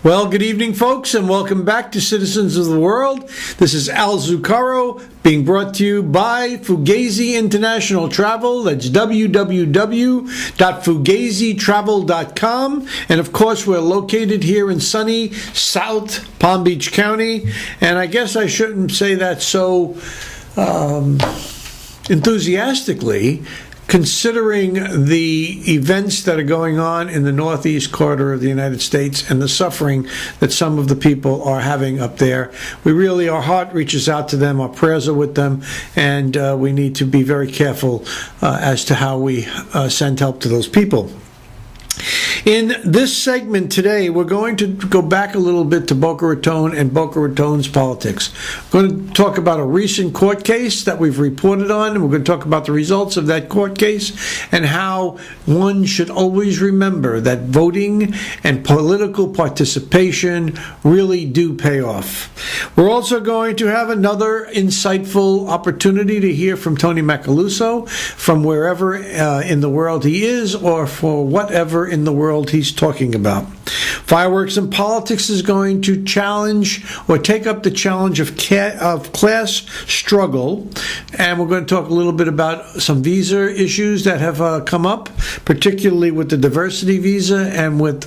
Well, good evening, folks, and welcome back to Citizens of the World. This is Al Zucaro being brought to you by Fugazi International Travel. That's www.fugazitravel.com. And, of course, we're located here in sunny South Palm Beach County. And I guess I shouldn't say that so enthusiastically, considering the events that are going on in the northeast corridor of the United States and the suffering that some of the people are having up there. Our heart reaches out to them, our prayers are with them, and we need to be very careful as to how we send help to those people. In this segment today, we're going to go back a little bit to Boca Raton and Boca Raton's politics. We're going to talk about a recent court case that we've reported on, and we're going to talk about the results of that court case and how one should always remember that voting and political participation really do pay off. We're also going to have another insightful opportunity to hear from Tony Macaluso from wherever in the world he is, or for whatever in the world he's talking about. Fireworks and Politics is going to challenge or take up the challenge of class struggle, and we're going to talk a little bit about some visa issues that have come up, particularly with the diversity visa and with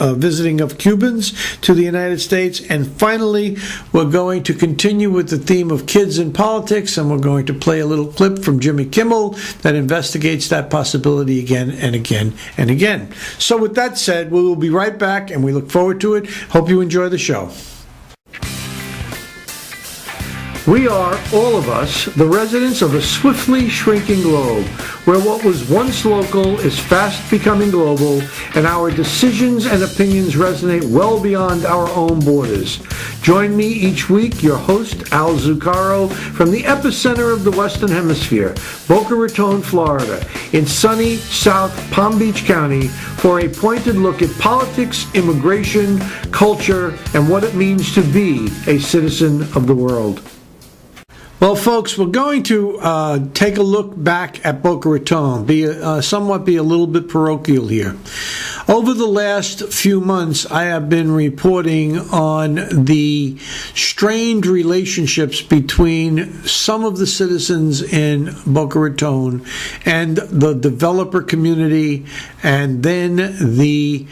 visiting of Cubans to the United States. And finally, we're going to continue with the theme of kids in politics, and we're going to play a little clip from Jimmy Kimmel that investigates that possibility again and again and again. So with that said, we will be right back, and we look forward to it. Hope you enjoy the show. We are, all of us, the residents of a swiftly shrinking globe, where what was once local is fast becoming global, and our decisions and opinions resonate well beyond our own borders. Join me each week, your host, Al Zucaro, from the epicenter of the Western Hemisphere, Boca Raton, Florida, in sunny South Palm Beach County, for a pointed look at politics, immigration, culture, and what it means to be a citizen of the world. Well, folks, we're going to take a look back at Boca Raton, be a little bit parochial here. Over the last few months, I have been reporting on the strained relationships between some of the citizens in Boca Raton and the developer community, and then the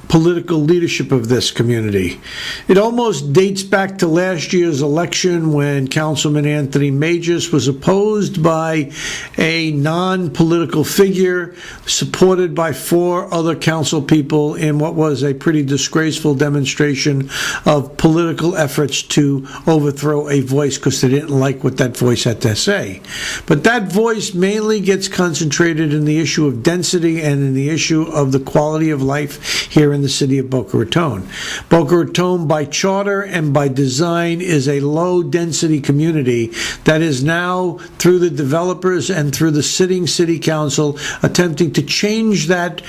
political leadership of this community. It almost dates back to last year's election when Councilman Anthony Magus was opposed by a non-political figure supported by 4 other council people in what was a pretty disgraceful demonstration of political efforts to overthrow a voice because they didn't like what that voice had to say. But that voice mainly gets concentrated in the issue of density and in the issue of the quality of life here in the city of Boca Raton. Boca Raton, by charter and by design, is a low-density community that is now, through the developers and through the sitting city council, attempting to change that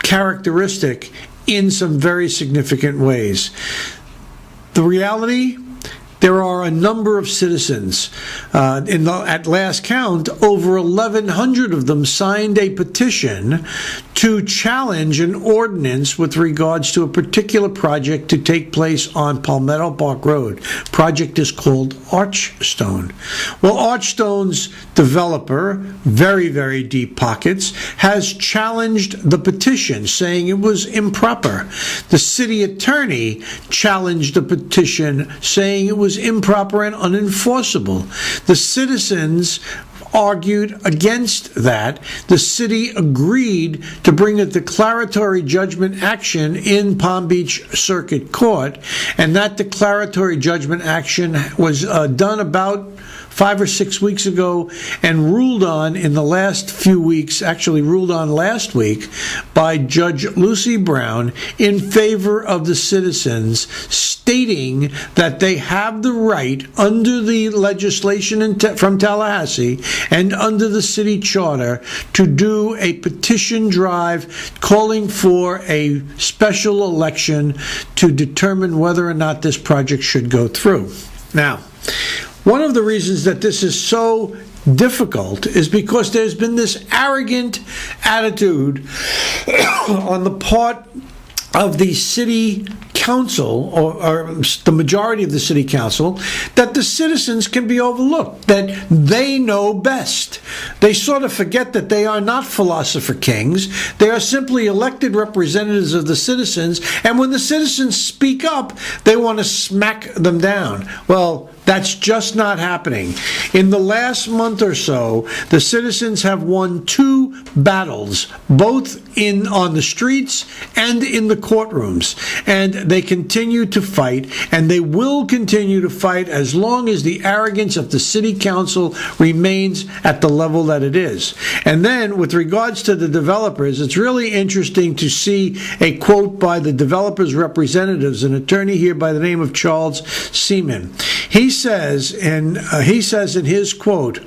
characteristic in some very significant ways. The reality: there are a number of citizens. At last count, over 1,100 of them signed a petition to challenge an ordinance with regards to a particular project to take place on Palmetto Park Road. Project is called Archstone. Well, Archstone's developer, very, very deep pockets, has challenged the petition, saying it was improper. The city attorney challenged the petition, saying it was improper and unenforceable. The citizens argued against that. The city agreed to bring a declaratory judgment action in Palm Beach Circuit Court, and that declaratory judgment action was done about 5 or 6 weeks ago and ruled on in the last few weeks, actually ruled on last week, by Judge Lucy Brown in favor of the citizens, stating that they have the right under the legislation from Tallahassee and under the city charter to do a petition drive calling for a special election to determine whether or not this project should go through. Now, one of the reasons that this is so difficult is because there's been this arrogant attitude on the part of the city council, or the majority of the city council, that the citizens can be overlooked, that they know best. They sort of forget that they are not philosopher kings. They are simply elected representatives of the citizens, and when the citizens speak up, they want to smack them down. Well, that's just not happening. In the last month or so, the citizens have won 2 battles, both on the streets and in the courtrooms. And they continue to fight, and they will continue to fight as long as the arrogance of the city council remains at the level that it is. And then, with regards to the developers, it's really interesting to see a quote by the developers' representatives, an attorney here by the name of Charles Seaman. He says in his quote,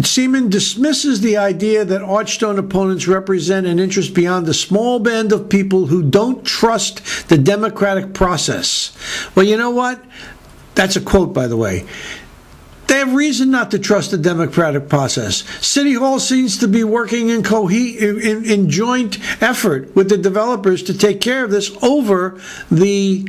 Seaman dismisses the idea that Archstone opponents represent an interest beyond the small band of people who don't trust the democratic process. Well, you know what? That's a quote, by the way. They have reason not to trust the democratic process. City Hall seems to be working in joint effort with the developers to take care of this over the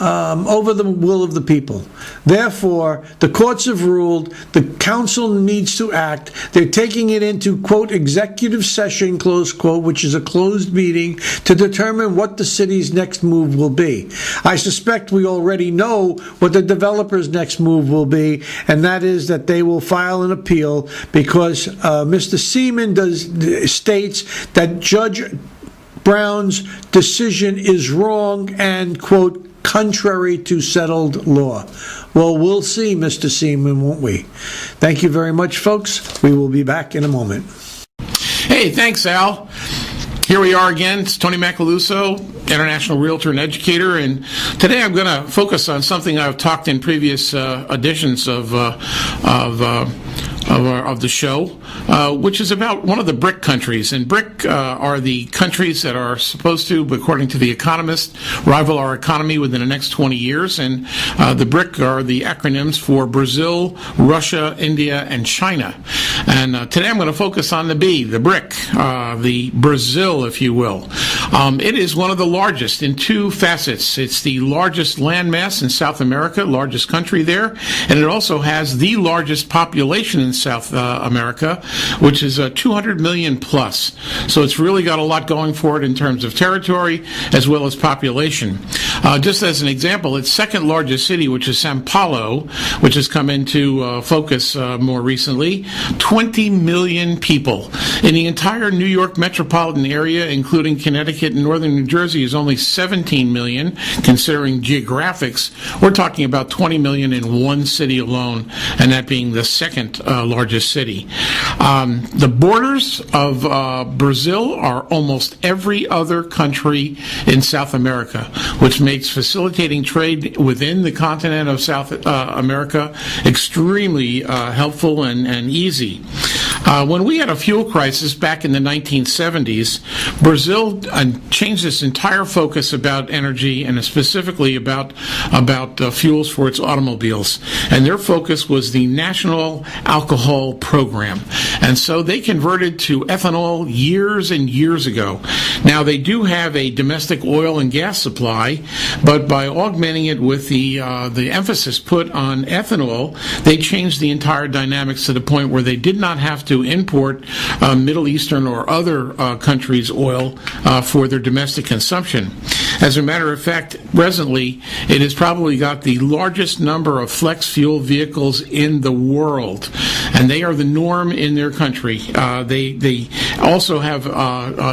will of the people. Therefore, the courts have ruled, the council needs to act. They're taking it into, quote, executive session, close quote, which is a closed meeting, to determine what the city's next move will be. I suspect we already know what the developer's next move will be, and that is that they will file an appeal because Mr. Seaman states that Judge Brown's decision is wrong and, quote, contrary to settled law. Well, we'll see, Mr. Seaman, won't we? Thank you very much, folks. We will be back in a moment. Hey, thanks, Al. Here we are again. It's Tony Macaluso, international realtor and educator, and today I'm going to focus on something I've talked in previous editions of the show, which is about one of the BRIC countries. And BRIC are the countries that are supposed to, according to The Economist, rival our economy within the next 20 years. And the BRIC are the acronyms for Brazil, Russia, India, and China. And today I'm going to focus on the B, the BRIC, the Brazil, if you will. It is one of the largest in 2 facets. It's the largest landmass in South America, largest country there, and it also has the largest population in South America, which is 200 million plus. So it's really got a lot going for it in terms of territory as well as population. Just as an example, its second largest city, which is Sao Paulo, which has come into focus more recently, 20 million people. In the entire New York metropolitan area, including Connecticut and northern New Jersey, is only 17 million. Considering geographics, we're talking about 20 million in one city alone, and that being the second largest city. The borders of Brazil are almost every other country in South America, which makes facilitating trade within the continent of South America extremely helpful and easy. When we had a fuel crisis back in the 1970s, Brazil changed its entire focus about energy and specifically about fuels for its automobiles. And their focus was the National Alcohol Program. And so they converted to ethanol years and years ago. Now, they do have a domestic oil and gas supply, but by augmenting it with the emphasis put on ethanol, they changed the entire dynamics to the point where they did not have to import Middle Eastern or other countries' oil for their domestic consumption. As a matter of fact, presently, it has probably got the largest number of flex fuel vehicles in the world, and they are the norm in their country. They also have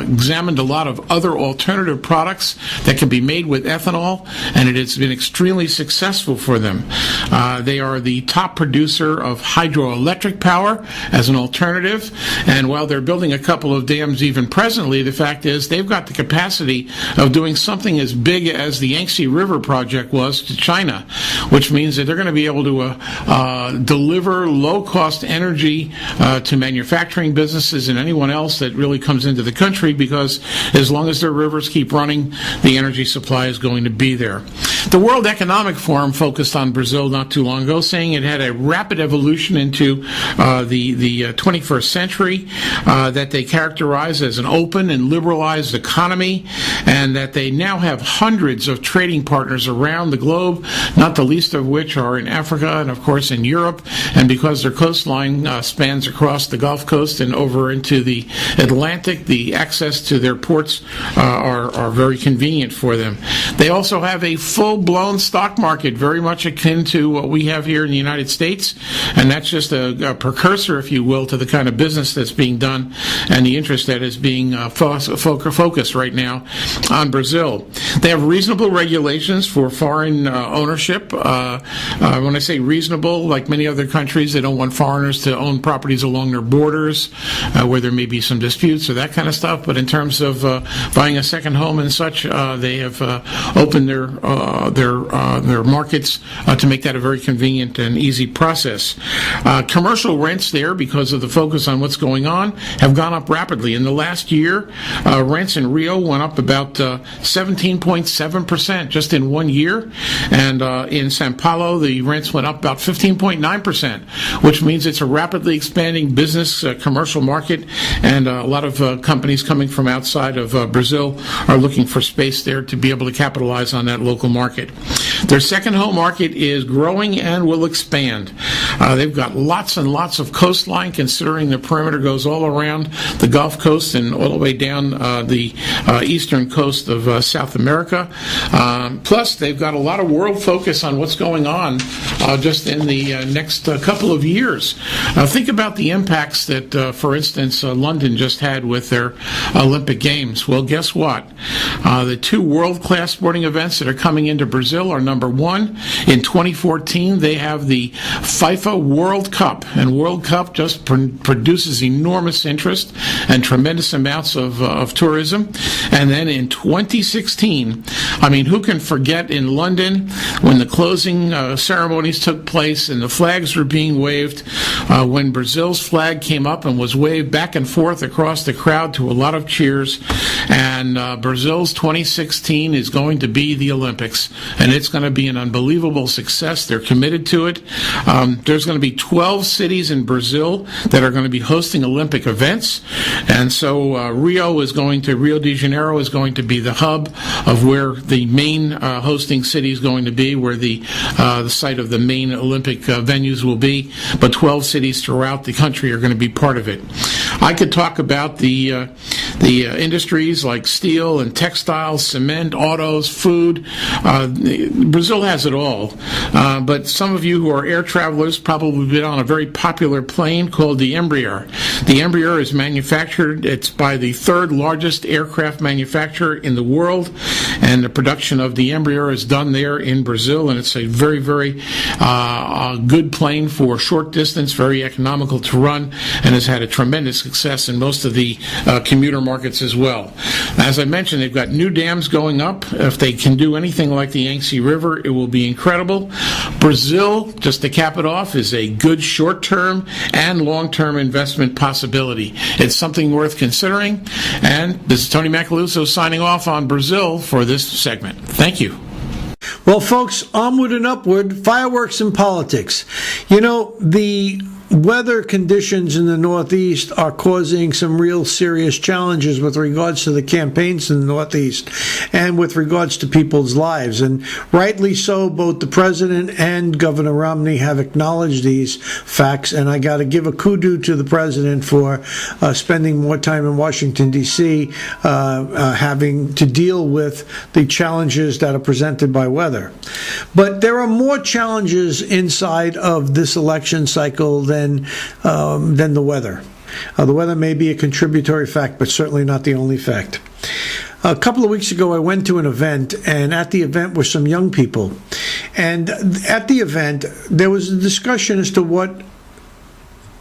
examined a lot of other alternative products that can be made with ethanol, and it has been extremely successful for them. They are the top producer of hydroelectric power as an alternative, and while they're building a couple of dams even presently, the fact is they've got the capacity of doing something as big as the Yangtze River project was to China, which means that they're going to be able to deliver low-cost energy to manufacturing businesses and anyone else that really comes into the country, because as long as their rivers keep running, the energy supply is going to be there. The World Economic Forum focused on Brazil not too long ago, saying it had a rapid evolution into the 21st 21st century, that they characterize as an open and liberalized economy, and that they now have hundreds of trading partners around the globe, not the least of which are in Africa and, of course, in Europe. And because their coastline spans across the Gulf Coast and over into the Atlantic, the access to their ports are very convenient for them. They also have a full-blown stock market, very much akin to what we have here in the United States, and that's just a precursor, if you will, to the kind of business that's being done and the interest that is being focused right now on Brazil. They have reasonable regulations for foreign ownership. When I say reasonable, like many other countries, they don't want foreigners to own properties along their borders where there may be some disputes or that kind of stuff. But in terms of buying a second home and such, they have opened their markets to make that a very convenient and easy process. Commercial rents there, because of the focus on what's going on, have gone up rapidly. In the last year, rents in Rio went up about 17.7% just in 1 year, and in Sao Paulo, the rents went up about 15.9%, which means it's a rapidly expanding business commercial market, and a lot of companies coming from outside of Brazil are looking for space there to be able to capitalize on that local market. Their second home market is growing and will expand. They've got lots and lots of coastline, considering the perimeter goes all around the Gulf Coast and all the way down the eastern coast of South America. Plus, they've got a lot of world focus on what's going on just in the next couple of years. Think about the impacts that, for instance, London just had with their Olympic Games. Well, guess what? The two world-class sporting events that are coming into Brazil are, number one, in 2014, they have the FIFA World Cup, and World Cup just produces enormous interest and tremendous amounts of tourism. And then in 2016, I mean, who can forget in London when the closing ceremonies took place and the flags were being waved, when Brazil's flag came up and was waved back and forth across the crowd to a lot of cheers. And Brazil's 2016 is going to be the Olympics, and it's going to be an unbelievable success. They're committed to it. There's going to be 12 cities in Brazil that are going to be hosting Olympic events, and so Rio de Janeiro is going to be the hub of where the main hosting city is going to be, where the site of the main Olympic venues will be, but 12 cities throughout the country are going to be part of it. I could talk about the industries like steel and textiles, cement, autos, food. Brazil has it all. But some of you who are air travelers probably been on a very popular plane called the Embraer. The Embraer is manufactured, it's by the third largest aircraft manufacturer in the world, and the production of the Embraer is done there in Brazil, and it's a very, very good plane for short distance, very economical to run, and has had a tremendous success in most of the commuter markets as well. As I mentioned, they've got new dams going up. If they can do anything like the Yangtze River, it will be incredible. Brazil, just to cap it off, is a good short-term and long-term investment possibility. It's something worth considering. And this is Tony Macaluso signing off on Brazil for this segment. Thank you. Well, folks, onward and upward, fireworks and politics. You know, the weather conditions in the Northeast are causing some real serious challenges with regards to the campaigns in the Northeast and with regards to people's lives. And rightly so, both the President and Governor Romney have acknowledged these facts. And I got to give a kudos to the President for spending more time in Washington, D.C., having to deal with the challenges that are presented by weather. But there are more challenges inside of this election cycle than the weather. The weather may be a contributory fact, but certainly not the only fact. A couple of weeks ago, I went to an event, and at the event were some young people. And at the event, there was a discussion as to what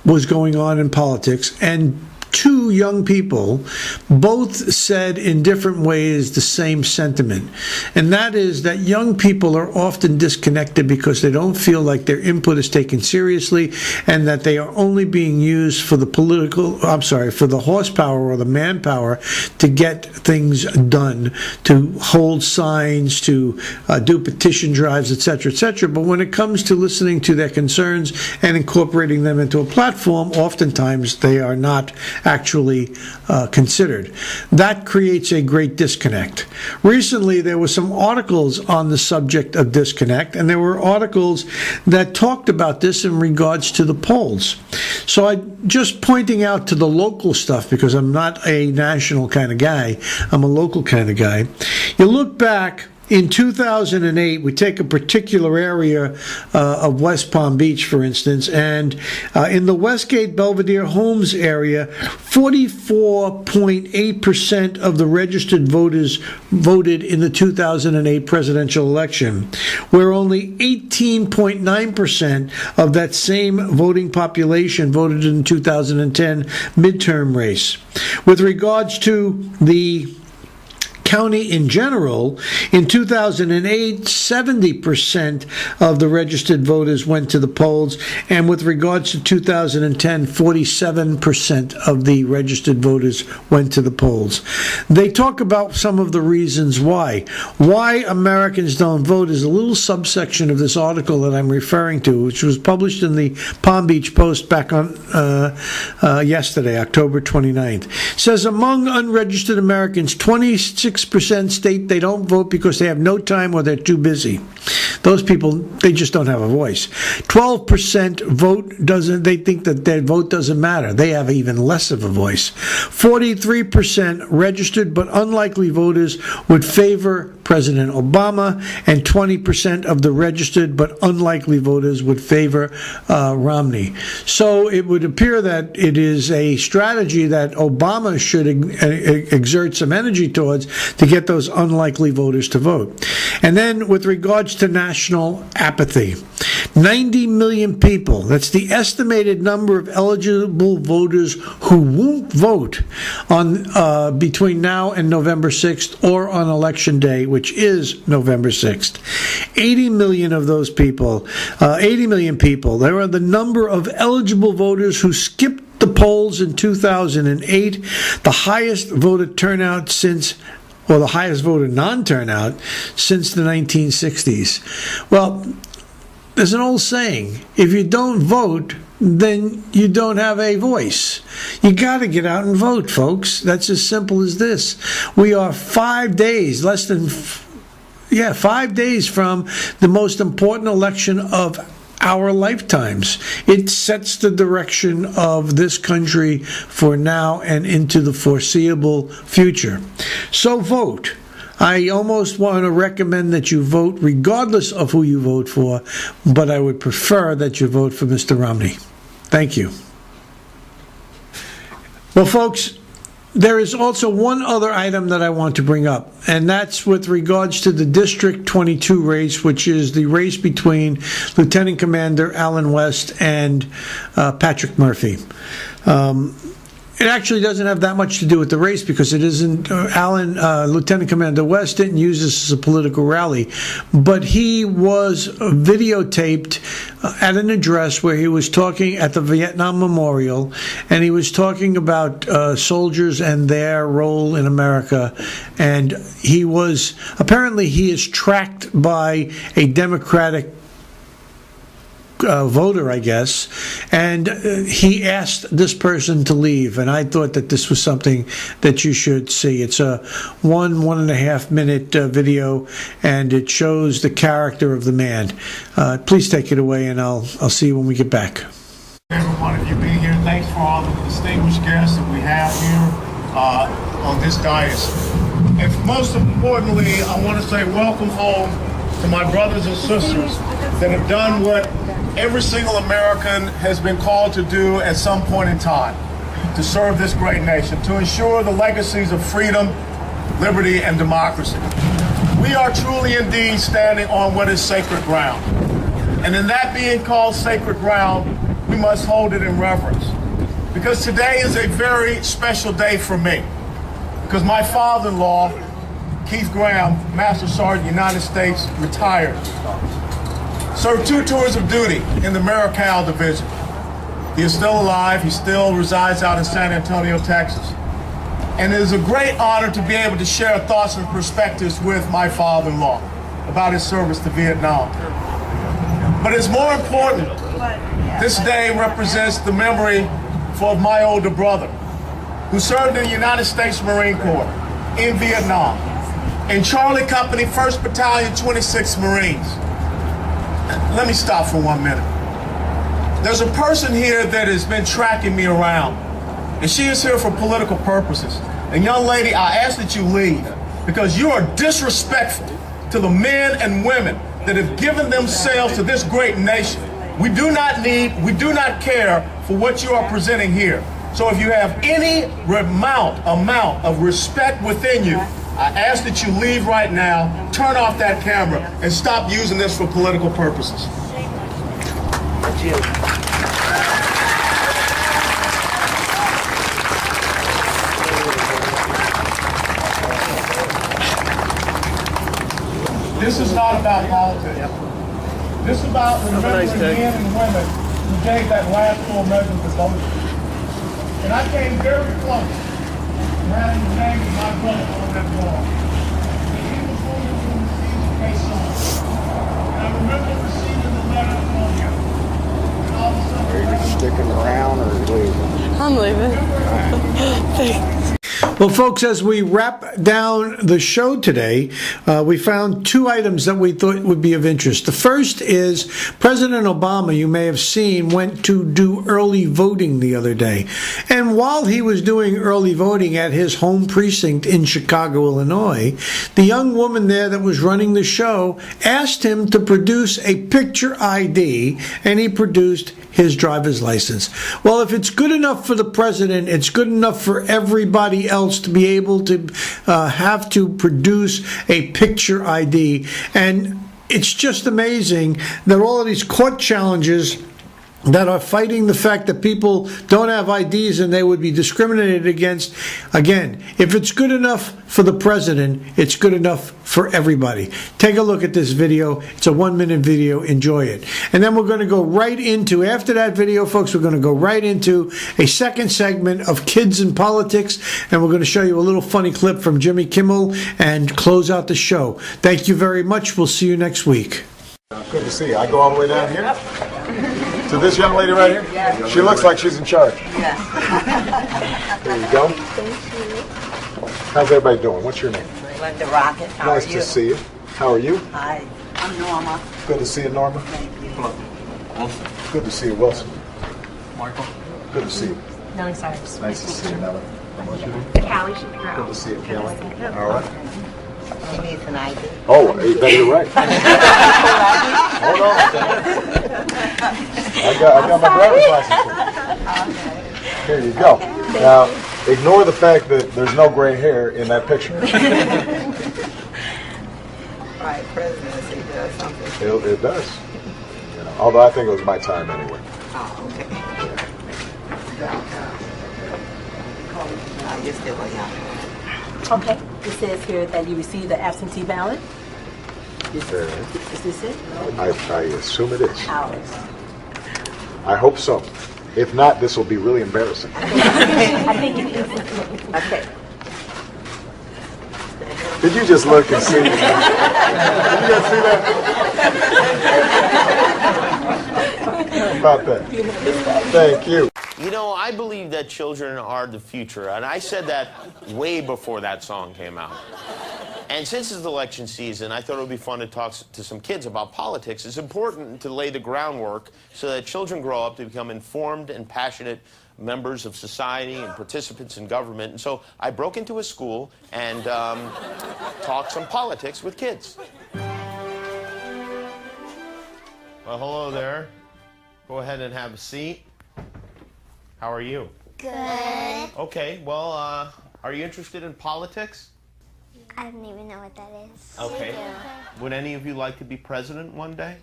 was going on in politics, and two young people both said in different ways the same sentiment, and that is that young people are often disconnected because they don't feel like their input is taken seriously, and that they are only being used for the for the horsepower or the manpower to get things done, to hold signs, to do petition drives, etc., etc. But when it comes to listening to their concerns and incorporating them into a platform, oftentimes they are not actually considered. That creates a great disconnect. Recently, there were some articles on the subject of disconnect, and there were articles that talked about this in regards to the polls. So I just pointing out to the local stuff, because I'm not a national kind of guy, I'm a local kind of guy. You look back in 2008, we take a particular area of West Palm Beach, for instance, and in the Westgate Belvedere Homes area, 44.8% of the registered voters voted in the 2008 presidential election, where only 18.9% of that same voting population voted in the 2010 midterm race. With regards to the county in general, in 2008, 70% of the registered voters went to the polls, and with regards to 2010, 47% of the registered voters went to the polls. They talk about some of the reasons why. Why Americans don't vote is a little subsection of this article that I'm referring to, which was published in the Palm Beach Post back on yesterday, October 29th. It says, among unregistered Americans, 26% state they don't vote because they have no time or they're too busy. Those people, they just don't have a voice. 12% they think that their vote doesn't matter. They have even less of a voice. 43% registered but unlikely voters would favor President Obama, and 20% of the registered but unlikely voters would favor Romney. So it would appear that it is a strategy that Obama should exert some energy towards to get those unlikely voters to vote. And then with regards to national apathy, 90 million people, that's the estimated number of eligible voters who won't vote on between now and November 6th or on Election Day, which is November 6th. 80 million of those people, 80 million people, there are the number of eligible voters who skipped the polls in 2008, the highest voter turnout the highest voter non-turnout since the 1960s. Well, there's an old saying, if you don't vote, then you don't have a voice. You got to get out and vote, folks. That's as simple as this. We are 5 days, 5 days from the most important election of our lifetimes. It sets the direction of this country for now and into the foreseeable future. So vote. I almost want to recommend that you vote regardless of who you vote for, but I would prefer that you vote for Mr. Romney. Thank you. Well, folks, there is also one other item that I want to bring up, and that's with regards to the District 22 race, which is the race between Lieutenant Commander Alan West and Patrick Murphy. It actually doesn't have that much to do with the race, because it isn't. Lieutenant Commander West didn't use this as a political rally, but he was videotaped at an address where he was talking at the Vietnam Memorial, and he was talking about soldiers and their role in America. And he is tracked by a Democratic voter, I guess, and he asked this person to leave, and I thought that this was something that you should see. It's a 1.5 minute video, and it shows the character of the man. Please take it away, and I'll see you when we get back. Everyone, if you being here, thanks for all the distinguished guests that we have here on this dais. And most importantly, I want to say welcome home to my brothers and sisters that have done what every single American has been called to do at some point in time, to serve this great nation, to ensure the legacies of freedom, liberty, and democracy. We are truly indeed standing on what is sacred ground. And in that being called sacred ground, we must hold it in reverence. because today is a very special day for me. Because my father-in-law, Keith Graham, Master Sergeant, United States, retired. Served 2 tours of duty in the Maricao Division. He is still alive. He still resides out in San Antonio, Texas. And it is a great honor to be able to share thoughts and perspectives with my father-in-law about his service to Vietnam. But it's more important, this day represents the memory of my older brother, who served in the United States Marine Corps in Vietnam, in Charlie Company, 1st Battalion, 26th Marines. Let me stop for 1 minute. There's a person here that has been tracking me around, and she is here for political purposes. And young lady, I ask that you leave, because you are disrespectful to the men and women that have given themselves to this great nation. We do not care for what you are presenting here. So if you have any amount of respect within you, I ask that you leave right now, turn off that camera, and stop using this for political purposes. That's you. This is not about politics. This is about remembering men and women who gave that last full measure of devotion. And I came very close to having the name of my brother on that wall. And he was going to receive the case on. And I remember receiving the letter from him. And all of a sudden, Are you just sticking around or leaving? I'm leaving. Thanks. Well, folks, as we wrap down the show today, we found 2 items that we thought would be of interest. The first is President Obama, you may have seen, went to do early voting the other day. And while he was doing early voting at his home precinct in Chicago, Illinois, the young woman there that was running the show asked him to produce a picture ID, and he produced his driver's license. Well, if it's good enough for the president, it's good enough for everybody else to be able to have to produce a picture ID. And it's just amazing that all of these court challenges that are fighting the fact that people don't have IDs and they would be discriminated against. Again, if it's good enough for the president, it's good enough for everybody. Take a look at this video. It's a 1-minute video. Enjoy it. And then we're going to go right into, after that video, folks, we're going to go right into a second segment of Kids in Politics, and we're going to show you a little funny clip from Jimmy Kimmel and close out the show. Thank you very much. We'll see you next week. Good to see you. I go all the way down here to this young lady right here. Yes. She looks like she's in charge. Yes. There you go. Thank you. How's everybody doing? What's your name? Linda Rocket. How nice are you? to see you. How are you? Hi. I'm Norma. Good to see you, Norma. Thank you. Wilson. Good to see you, Wilson. Michael. Good to see you. Nellie Cyrus. Nice to see you, Nellie. What's your name? Callie Shapiro. Good to see you, Kelly. All right. She needs an ID. Oh, you bet you're right. Hold on a second. I got my driver's license. Here you go. Now, ignore the fact that there's no gray hair in that picture. Right, presidency does something. It does. You know, although I think it was my time anyway. Oh, okay. You're still young. Okay. It says here that you received the absentee ballot. Is this it? I assume it is. Ours. I hope so. If not, this will be really embarrassing. I think it is. Okay. Did you just look and see? Did you guys see that? How about that? Thank you. You know, I believe that children are the future, and I said that way before that song came out. And since it's election season, I thought it would be fun to talk to some kids about politics. It's important to lay the groundwork so that children grow up to become informed and passionate members of society and participants in government. And so I broke into a school and talked some politics with kids. Well, hello there. Go ahead and have a seat. How are you? Good. Okay, well, are you interested in politics? I don't even know what that is. Okay. Would any of you like to be president one day?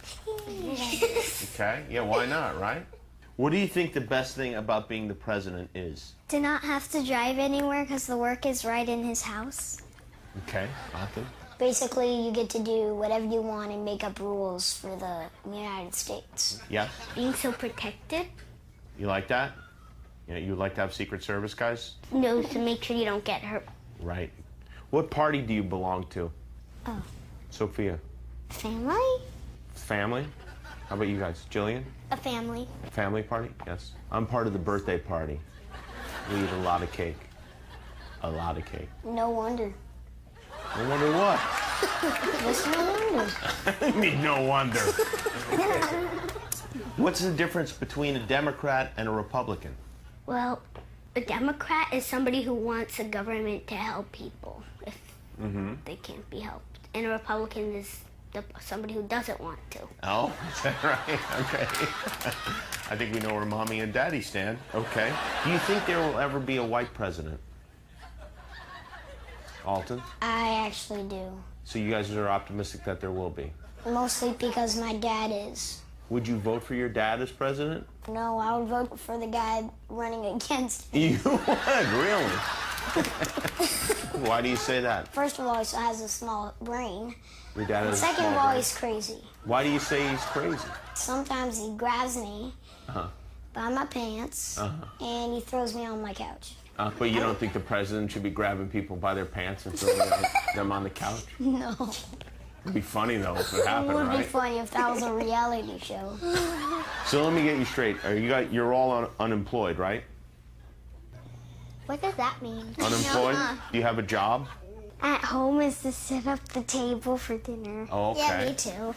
Yes. Okay, yeah, why not, right? What do you think the best thing about being the president is? To not have to drive anywhere because the work is right in his house. Okay, Arthur. Basically, you get to do whatever you want and make up rules for the United States. Yes? Being so protected? You like that? You know, you like to have Secret Service guys? No, to make sure you don't get hurt. Right. What party do you belong to? Oh. Sophia? Family? Family? How about you guys? Jillian? A family. Family party? Yes. I'm part of the birthday party. We eat a lot of cake. A lot of cake. No wonder. No wonder what? Just no wonder. I mean, no wonder. What's the difference between a Democrat and a Republican? Well, a Democrat is somebody who wants a government to help people if they can't be helped. And a Republican is somebody who doesn't want to. Oh, is that right? Okay. I think we know where Mommy and Daddy stand. Okay. Do you think there will ever be a white president? Alton? I actually do. So you guys are optimistic that there will be? Mostly because my dad is. Would you vote for your dad as president? No, I would vote for the guy running against me. You would? Really? Why do you say that? First of all, he has a small brain. Your dad has a Second small of all, brain. he's crazy. Why do you say he's crazy? Sometimes he grabs me by my pants and he throws me on my couch. But you don't think the president should be grabbing people by their pants and throwing them on the couch? No. It'd be funny though if it It happened, would be right? funny if that was a reality show. So let me get you straight. You're all unemployed, right? What does that mean? Unemployed? Do you have a job? At home is to set up the table for dinner. Oh, okay. Yeah, me too.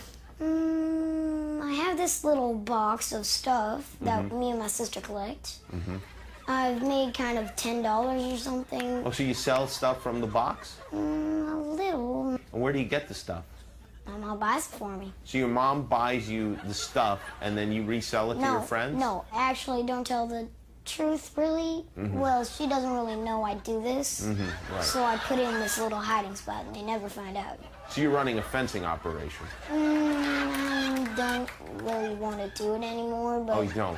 I have this little box of stuff that me and my sister collect. I've made kind of $10 or something. Oh, so you sell stuff from the box? A little. And where do you get the stuff? My mom buys it for me. So your mom buys you the stuff and then you resell it to your friends? No, actually, don't tell the truth, really. Well, she doesn't really know I do this. Right. So I put it in this little hiding spot and they never find out. So you're running a fencing operation? I don't really want to do it anymore, but... Oh, you don't?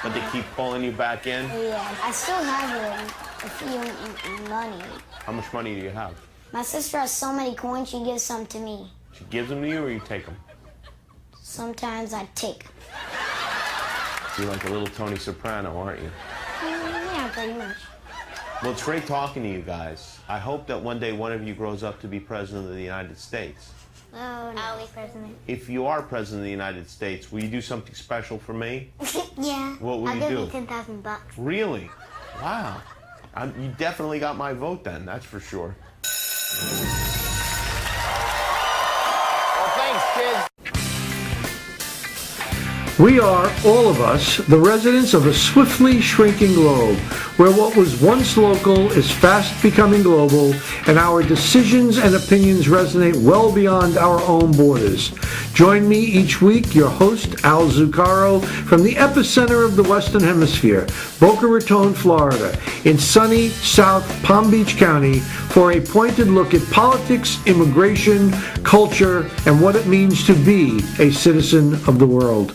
But they keep pulling you back in? Yeah, I still have a few money. How much money do you have? My sister has so many coins, she gives some to me. She gives them to you or you take them? Sometimes I take. You're like a little Tony Soprano, aren't you? Yeah, pretty much. Well, it's great talking to you guys. I hope that one day one of you grows up to be president of the United States. Oh, no. I'll be president. If you are president of the United States, will you do something special for me? Yeah. What will I'll you give do? you $10,000. Really? Wow. You definitely got my vote then, that's for sure. Well, thanks, kids. We are, all of us, the residents of a swiftly shrinking globe, where what was once local is fast becoming global, and our decisions and opinions resonate well beyond our own borders. Join me each week, your host, Al Zucaro, from the epicenter of the Western Hemisphere, Boca Raton, Florida, in sunny South Palm Beach County, for a pointed look at politics, immigration, culture, and what it means to be a citizen of the world.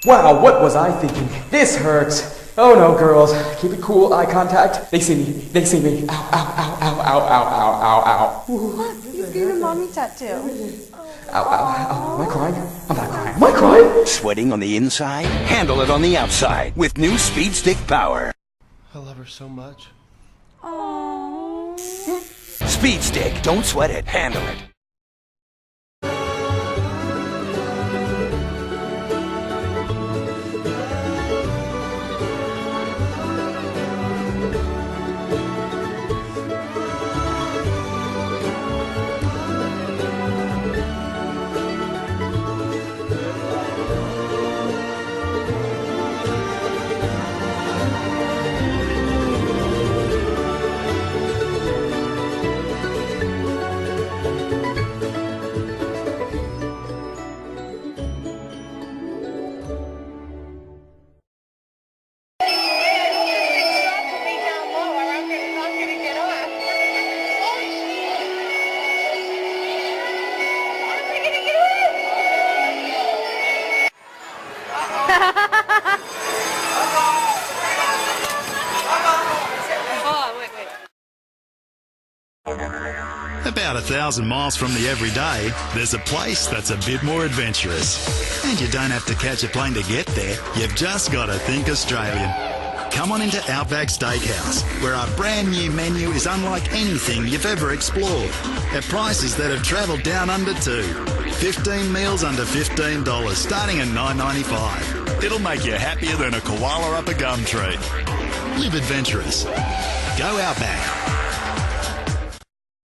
Wow, what was I thinking? This hurts. Oh no, girls. Keep it cool, eye contact. They see me. They see me. Ow, ow, ow, ow, ow, ow, ow, ow, ow. Look, you get a mommy tattoo. Ow, ow, ow. Am I crying? I'm not crying. Am I crying? Sweating on the inside? Handle it on the outside with new Speed Stick Power. I love her so much. Aww. Speed Stick. Don't sweat it. Handle it. About 1,000 miles from the everyday, there's a place that's a bit more adventurous. And you don't have to catch a plane to get there, you've just got to think Australian. Come on into Outback Steakhouse, where our brand new menu is unlike anything you've ever explored, at prices that have travelled down under too. 15 meals under $15, starting at $9.95. It'll make you happier than a koala up a gum tree. Live adventurous. Go Outback.